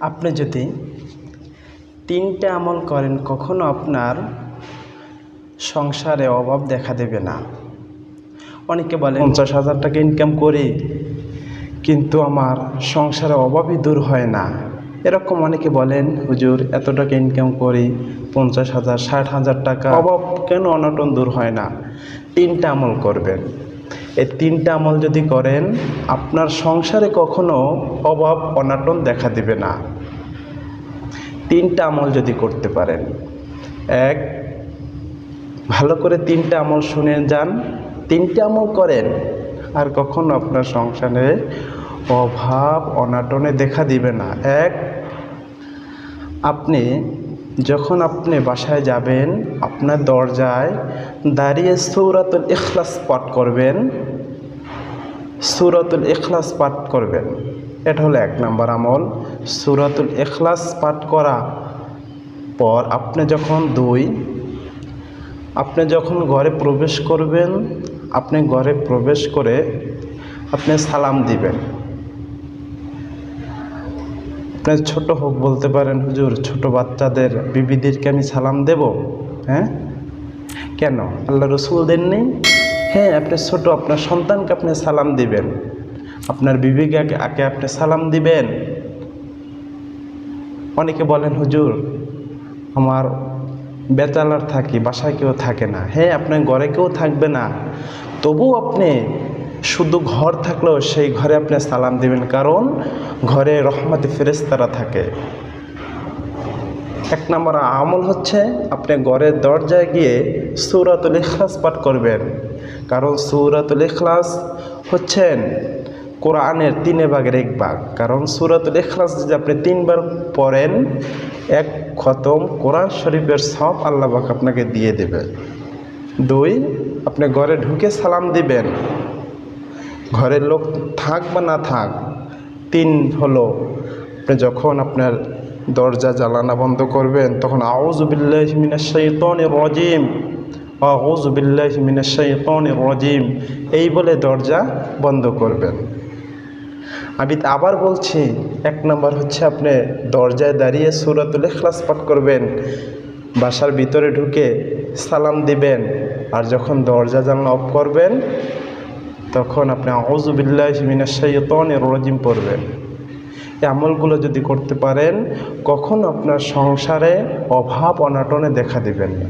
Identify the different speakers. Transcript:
Speaker 1: আপনি যদি তিনটে আমল করেন কখনো আপনার সংসারে অভাব দেখা দেবে না। অনেকে বলেন 50,000 টাকা ইনকাম করি কিন্তু আমার সংসারে অভাবই দূর হয় না। এরকম অনেকে বলেন হুজুর এত টাকা ইনকাম করি 50,000 60,000 টাকা অভাব কেন অনটন দূর হয় না। তিনটা আমল করবেন। এই তিনটা আমল যদি করেন আপনার সংসারে কখনো অভাব অনটন দেখা দিবে না। তিনটা আমল যদি করতে পারেন, এক, ভালো করে তিনটা আমল শুনে যান, তিনটা আমল করেন আর কখনো আপনার সংসারে অভাব অনটনে দেখা দিবে না। এক, যখন আপনি বাসায় যাবেন আপনার দরজায় দাঁড়িয়ে সূরাতুল ইখলাস পাঠ করবেন। সূরাতুল ইখলাস পাঠ করবেন, এটা হলো 1 নম্বর আমল। সূরাতুল ইখলাস পাঠ করা পর আপনি যখন ঘরে প্রবেশ করবেন, আপনি ঘরে প্রবেশ করে আপনি সালাম দিবেন। আপনি ছোট হোক বলতে পারেন হুজুর ছোট বাচ্চাদের বিবিদেরকে আমি সালাম দেব? হ্যাঁ, কেন? আল্লাহ রসুল দেননি? হ্যাঁ, আপনি ছোট আপনার সন্তানকে আপনি সালাম দিবেন, আপনার বিবিকে আগে আপনি সালাম দিবেন। অনেকে বলেন হুজুর আমার ব্যাচেলার থাকি, বাসায় কেউ থাকে না। হ্যাঁ, আপনার ঘরে কেউ থাকবে না, তবুও আপনি শুধু ঘর থাকলেও সেই ঘরে আপনি সালাম দিবেন, কারণ ঘরে রহমতে ফেরেশতারা থাকে। 1 নম্বর আমল হচ্ছে আপনি ঘরের দরজায় গিয়ে সূরাতুল ইখলাস পাঠ করবেন, কারণ সূরাতুল ইখলাস হচ্ছেন কোরআনের 3 ভাগের 1 ভাগ। কারণ সূরাতুল ইখলাস যদি আপনি 3 বার পড়েন 1 খতম কোরআন শরীফের সব আল্লাহ পাক আপনাকে দিয়ে দেবে। 2, আপনি ঘরে ঢুকে সালাম দিবেন, ঘরের লোক থাক বা না থাক। 3 হলো আপনি যখন আপনার দরজা জ্বালানা বন্ধ করবেন তখন আউযু বিল্লাহি মিনাশ শাইতানির রাজিম, আউযু বিল্লাহি মিনাশ শাইতানির রাজিম এই বলে দরজা বন্ধ করবেন। আমি আবার বলছি, 1 নম্বর হচ্ছে আপনি দরজায় দাঁড়িয়ে সূরাতুল ইখলাস পাঠ করবেন, বাসার ভিতরে ঢুকে সালাম দিবেন, আর যখন দরজা জানলা অফ করবেন তখন আপনি আউযু বিল্লাহি মিনাশ শাইতানির রাজিম পড়বেন। এই আমলগুলো যদি করতে পারেন কখনো আপনার সংসারে অভাব অনটনে দেখা দিবেন না।